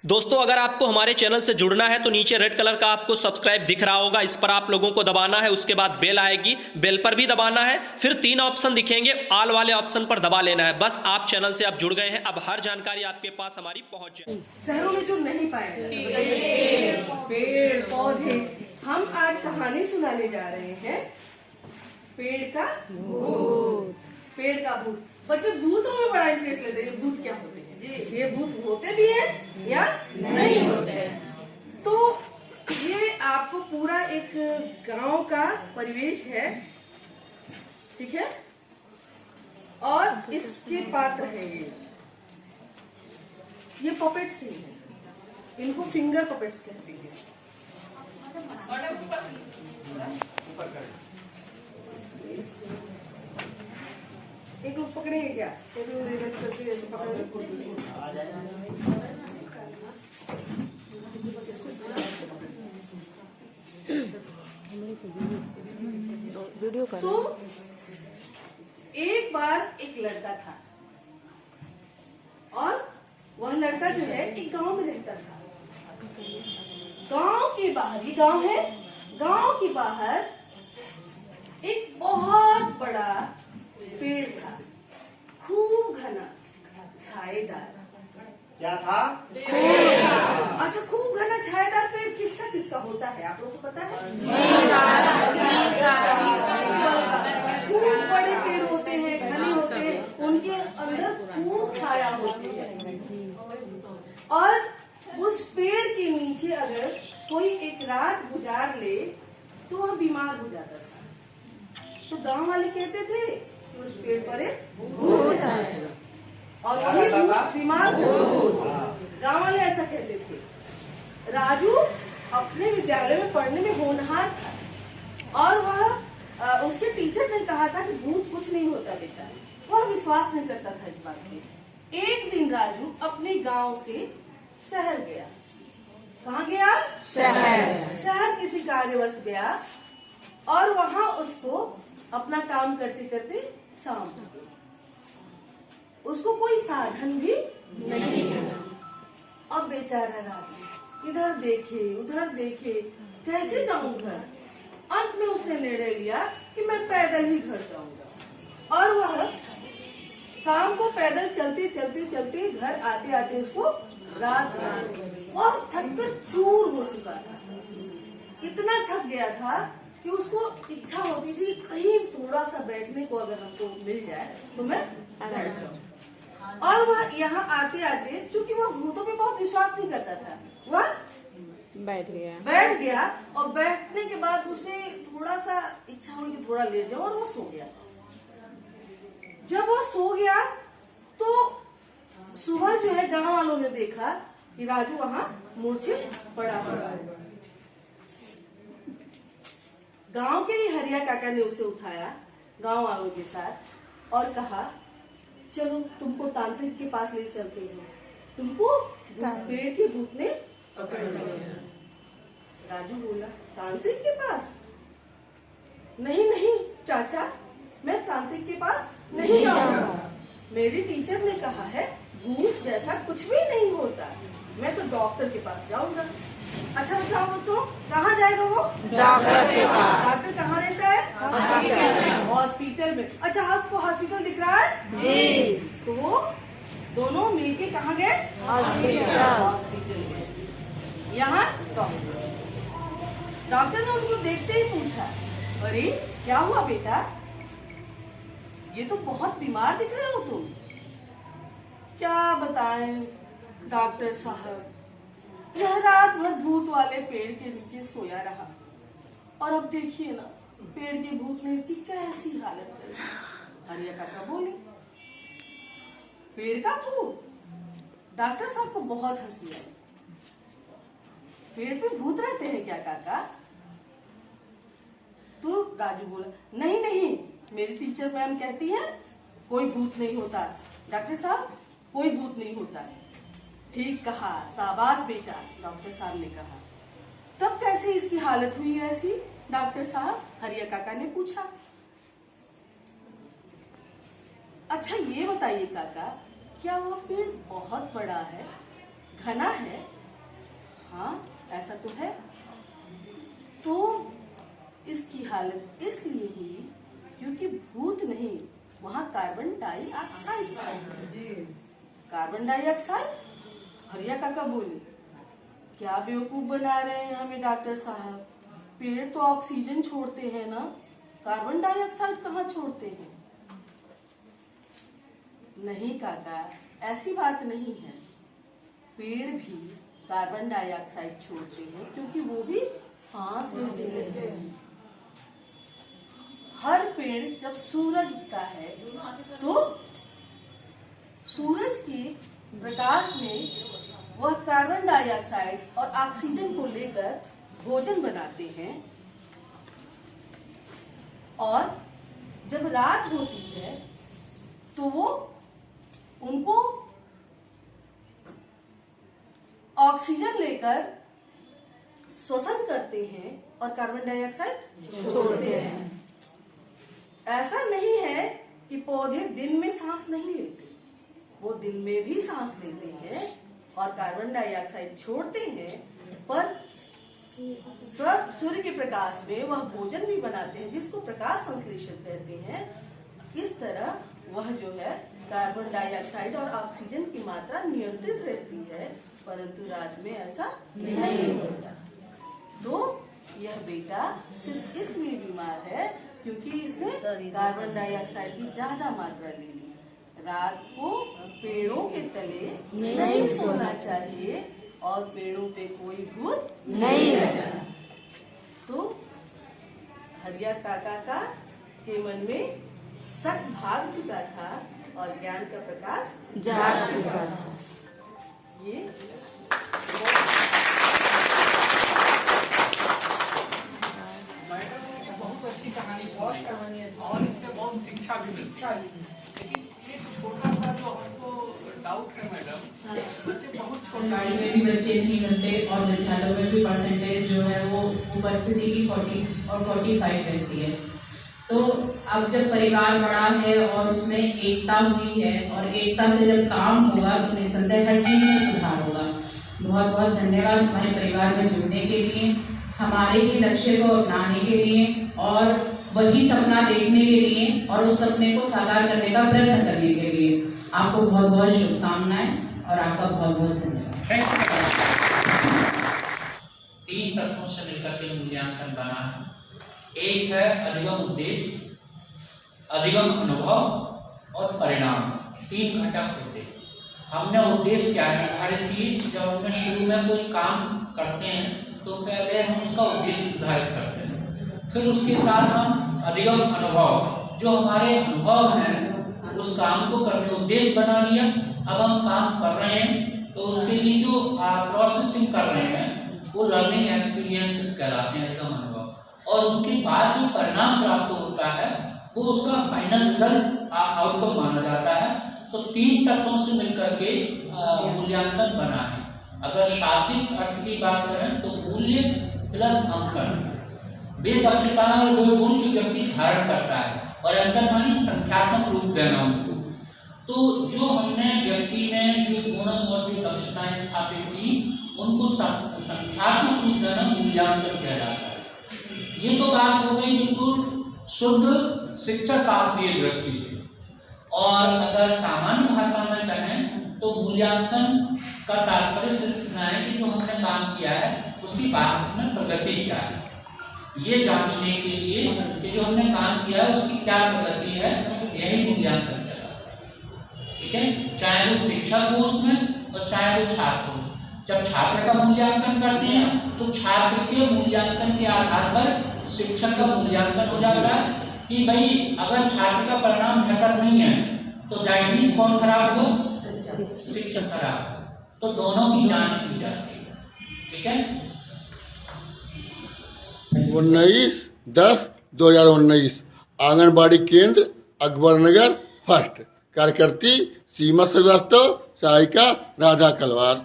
दोस्तों, अगर आपको हमारे चैनल से जुड़ना है तो नीचे रेड कलर का आपको सब्सक्राइब दिख रहा होगा, इस पर आप लोगों को दबाना है। उसके बाद बेल आएगी, बेल पर भी दबाना है। फिर 3 ऑप्शन दिखेंगे, ऑल वाले ऑप्शन पर दबा लेना है। बस आप चैनल से आप जुड़ गए हैं, अब हर जानकारी आपके पास हमारी पहुंच जाए। शहरों में जो नहीं पाए पेड़ पौधे, हम आज कहानी सुनाने जा रहे हैं पेड़ का भूत। पेड़ का भूत। बच्चे भूतों में बड़ा इंटरेस्ट लेते हैं। भूत क्या होते हैं? ये भूत होते भी हैं या नहीं होते? तो ये आपको पूरा एक गांव का परिवेश है, ठीक है? और इसके पात्र है ये पपेट्स ही हैं। इनको फिंगर पपेट्स कहते हैं। एक लोग पकड़ेंगे क्या? ऐसे वीडियो कर। तो एक बार एक लड़का था और वह लड़का जो है एक गांव में रहता था। गांव के बाहर, ये गांव है, गांव के बाहर एक बहुत बड़ा पेड़ था, खूब घना, छाएदार। क्या था? अच्छा, खूब घना छाएदार पेड़ किसका किसका होता है आप लोगों को पता है? खूब बड़े पेड़ होते हैं, घने होते हैं, उनके अंदर खूब छाया होती है। और उस पेड़ के नीचे अगर कोई एक रात गुजार ले तो वह बीमार हो जाता था। तो गांव वाले कहते थे कि उस पेड़ पर एक भूत है और वही भूत बीमार हो। गांव वाले ऐसा कहते थे। राजू अपने विद्यालय में पढ़ने में होनहार था और वह उसके टीचर ने कहा था कि भूत कुछ नहीं होता बेटा। वह विश्वास नहीं करता था इस बात में। एक दिन राजू अपने गांव से शहर गया। कहाँ गया? शहर किसी कार्यवश गया और वहाँ उसको अपना काम करते करते शाम हो गई। उसको कोई साधन भी नहीं मिला। अब बेचारा राजू इधर देखे उधर देखे, कैसे जाऊं घर? अंत में उसने निर्णय लिया कि मैं पैदल ही घर जाऊंगा। और वह शाम को पैदल चलते चलते चलते घर आते आते उसको रात और थक कर चूर हो चुका था। इतना थक गया था कि उसको इच्छा होती थी कहीं थोड़ा सा बैठने को अगर हमको मिल जाए तो मैं बैठ जाऊं। और वह यहाँ आते आते, चूंकि वह भूतों पे बहुत विश्वास नहीं करता था, वह बैठ गया और बैठने के बाद उसे थोड़ा सा इच्छा हुई कि थोड़ा लेट जाओ और वो सो गया। जब वो सो गया तो सुबह जो है गांव वालों ने देखा कि राजू वहाँ मूर्छित पड़ा हुआ है। गांव के ही हरिया काका ने उसे उठाया गांव वालों के साथ और कहा चलो तुमको तांत्रिक के पास ले चलते हैं, तुमको पेड़ के भूत ने पकड़ लिया। राजू बोला तांत्रिक के पास? नहीं नहीं चाचा, मैं तांत्रिक के पास नहीं जाऊंगा। मेरी टीचर ने कहा है भूत जैसा कुछ भी नहीं होता, मैं तो डॉक्टर के पास जाऊंगा। अच्छा बच्चों, कहाँ जाएगा वो? डॉक्टर के पास। डॉक्टर कहाँ रहता है? हॉस्पिटल में। अच्छा, आपको हॉस्पिटल दिख रहा है? जी। तो वो दोनों मिलके कहाँ गए? हॉस्पिटल में। यहाँ डॉक्टर ने उनको देखते ही पूछा, अरे क्या हुआ बेटा, ये तो बहुत बीमार दिख रहे हो तुम। क्या बताएं डॉक्टर साहब, यह रात भर भूत वाले पेड़ के नीचे सोया रहा और अब देखिए ना पेड़ के भूत ने इसकी कैसी हालत कर दी। हरिया काका बोले पेड़ का भूत? डॉक्टर साहब को बहुत हंसी आई। पेड़ पे भूत रहते हैं क्या काका? तो राजू बोला नहीं नहीं, मेरी टीचर मैम कहती है कोई भूत नहीं होता। डॉक्टर साहब कोई भूत नहीं होता। ठीक कहा, शाबाश बेटा, डॉक्टर साहब ने कहा। तब कैसे इसकी हालत हुई ऐसी डॉक्टर साहब? हरिया काका ने पूछा। अच्छा ये बताइए काका, क्या वो पेड़ बहुत बड़ा है, घना है हालत इसलिए हुई क्योंकि भूत नहीं, वहाँ कार्बन डाइऑक्साइड था। Carbon dioxide. हरिया काका बोले, क्या बेवकूफ बना रहे हैं हमें डॉक्टर साहब, पेड़ तो ऑक्सीजन छोड़ते हैं ना, कार्बन डाइऑक्साइड कहाँ छोड़ते हैं। नहीं काका, ऐसी बात नहीं है, पेड़ भी कार्बन डाइऑक्साइड छोड़ते हैं क्योंकि वो भी सांस लेते हैं। हर पेड़ जब सूरज उगता है तो सूरज के प्रकाश में वह कार्बन डाइऑक्साइड और ऑक्सीजन को लेकर भोजन बनाते हैं, और जब रात होती है तो वो उनको ऑक्सीजन लेकर श्वसन करते हैं और कार्बन डाइऑक्साइड छोड़ते हैं। ऐसा नहीं है कि पौधे दिन में सांस नहीं लेते, वो दिन में भी सांस लेते हैं और कार्बन डाइऑक्साइड छोड़ते हैं, पर सूर्य के प्रकाश में वह भोजन भी बनाते हैं जिसको प्रकाश संश्लेषण कहते हैं। इस तरह वह जो है कार्बन डाइऑक्साइड और ऑक्सीजन की मात्रा नियंत्रित रहती है, परंतु रात में ऐसा नहीं होता। तो यह बेटा सिर्फ इसलिए बीमार है क्योंकि इसने कार्बन डाइऑक्साइड की ज्यादा मात्रा ले ली। रात को पेड़ों के तले नहीं सोना चाहिए और पेड़ों पे कोई भूत नहीं रहता। तो हरिया काका के मन में शक भाग चुका था और ज्ञान का प्रकाश जाग चुका था। ये बहुत अच्छी कहानी और इससे बहुत शिक्षा भी मिलती है। लेकिन एक छोटा सा जो हमको डाउट है मैडम, बच्चे बहुत आंगनबाड़ी में भी बच्चे नहीं मिलते और विद्यालयों में भी परसेंटेज जो है वो उपस्थिति की 40 और 45 रहती है। तो अब जब परिवार बड़ा है और उसमें एकता हुई है और एकता से जब काम होगा तो निसंदेह हर चीज में सुधार होगा। बहुत बहुत धन्यवाद हमारे परिवार में जुड़ने के लिए, हमारे ही लक्ष्य को अपनाने के लिए और वही सपना देखने के लिए और उस सपने को साकार करने का प्रयत्न करने के लिए। आपको बहुत बहुत शुभकामनाएं और आपका बहुत बहुत धन्यवाद। 3 तत्वों से मिलकर के मूल्यांकन बना है। एक है अधिगम उद्देश्य, अधिगम अनुभव और परिणाम। 3 घटक होते हैं। हमने उद्देश्य क्या निर्धारित किए, जब हम शुरू में कोई काम करते हैं तो पहले हम उसका उद्देश्य निर्धारित करते हैं, फिर उसके साथ हम अधिगम अनुभव, जो हमारे अनुभव हैं उस काम को करने उद्देश्य बना लिया। अब हम काम कर रहे हैं तो उसके लिए जो प्रोसेसिंग कर रहे हैं वो लर्निंग एक्सपीरियंसेस कहलाते हैं, अधिगम अनुभव। और उनके बाद जो परिणाम प्राप्त होता है वो उसका फाइनल रिजल्ट आउटकम माना जाता है। तो 3 तत्वों से मिलकर के मूल्यांकन बना है। अगर शाब्दिक अर्थ की बात करें तो मूल्य प्लस अंकन, वे दक्षताएं और वो गुण जो व्यक्ति धारण करता है, और अंकन मानी संख्यात्मक रूप देना उनको। तो जो हमने व्यक्ति ने जो गुण और जो दक्षताएं स्थापित की उनको संख्यात्मक रूप देना मूल्यांकन किया जाता है। ये तो बात हो गई बिल्कुल शुद्ध शिक्षा शास्त्रीय दृष्टि से। और अगर सामान्य भाषा में कहें तो मूल्यांकन का तात्पर्य सिर्फ इतना है कि जो हमने काम किया है उसकी वास्तव में प्रगति क्या है, ये जांचने के लिए कि जो हमने काम किया है उसकी क्या प्रगति है, यही मूल्यांकन कहलाता है। ठीक है, चाहे वो शिक्षक हो उसमें और चाहे वो छात्र हो। जब छात्र का मूल्यांकन करते हैं तो छात्र के मूल्यांकन के आधार पर शिक्षक का मूल्यांकन हो जाता है कि भाई अगर छात्र का परिणाम बेहतर नहीं है तो दैट मींस कौन खराब हुआ, शिक्षक खराब। तो दोनों की जांच की जाती है। ठीक है, 19/10/2019 आंगनबाड़ी केंद्र अकबरनगर फर्स्ट। कार्यकर्ती सीमा श्रीवास्तव, सहायिका राधा कलवार।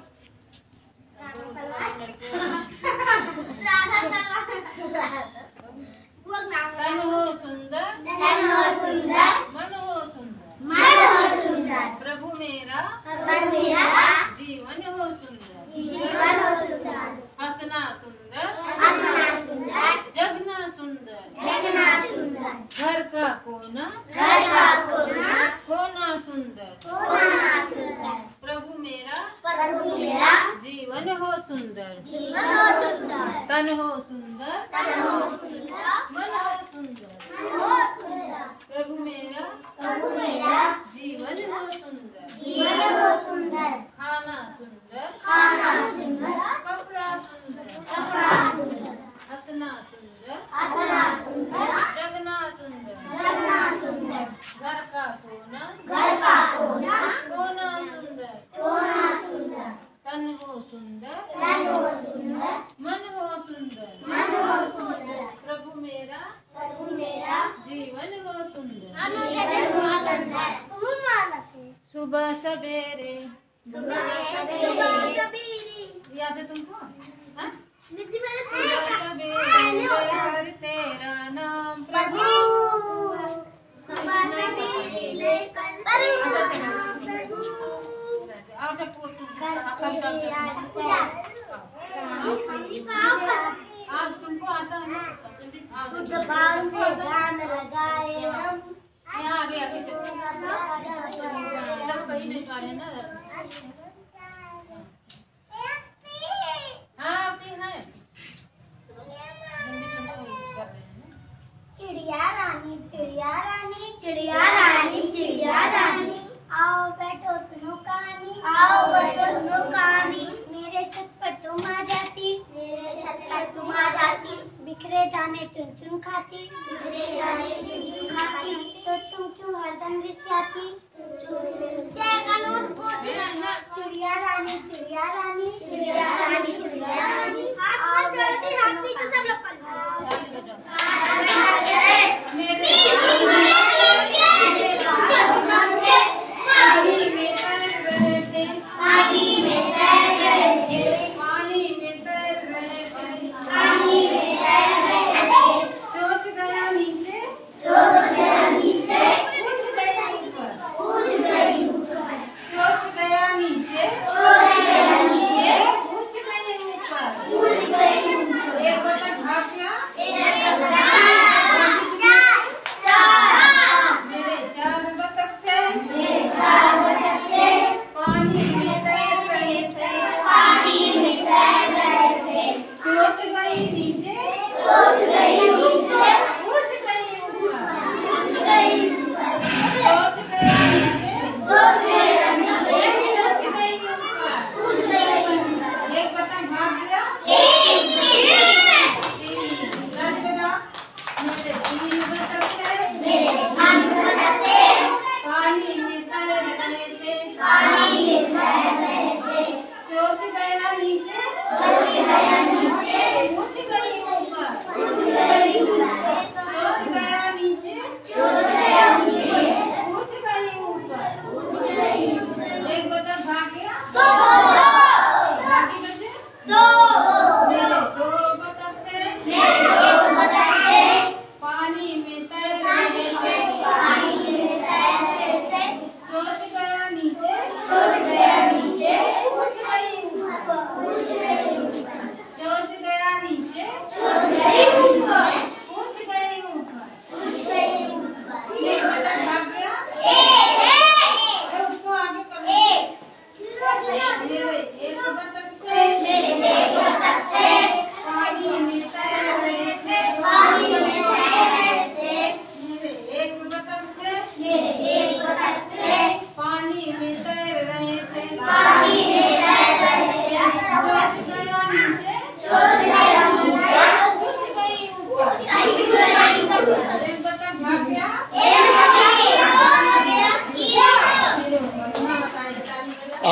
तन हो सुंदर, मन हो सुंदर, प्रभु मेरा जीवन हो सुंदर, हंसना सुंदर, जगना सुंदर, जीवन हो सुंदर, तन हो सुंदर, मन हो सुंदर, प्रभु मेरा जीवन हो सुंदर, खाना सुंदर, कपड़ा सुंदर, हंसना सुंदर, जगना सुंदर, घर का कोना सुंदर, तन हो सुंदर, मन हो सुंदर, प्रभु मेरा जीवन हो सुंदर। सुबह सवेरे याद है तुमको? हाँ? सुबह सवेरे लेकर तेरा नाम प्रभु, आप तुमको आता है ना? यहाँ आगे आके कहीं नहीं पा रहे ना। हाँ अपनी है चिड़िया रानी चिड़िया रानी चिड़िया रानी चिड़िया रानी, आओ बैठो सुनो कहानी, आओ बैठो सुनो कहानी। मेरे छत पर तुम आ जाती, मेरे छत पर तुम आ जाती, बिखरे जाने चुन चुन खाती, बिखरे जाने चुन चुन खाती, तो तुम क्यों हरदम रिसाती? चिड़िया रानी चिड़िया रानी चिड़िया रानी चिड़िया रानी, आओ जल्दी रानी को सब लोग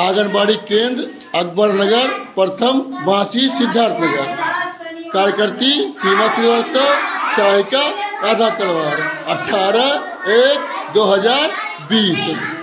आंगनबाड़ी केंद्र अकबर नगर प्रथम बांसी सिद्धार्थनगर। कार्यकर्ती सीमा श्रीवास्तव, सहायिका राधा कलवार। 18/1/2020।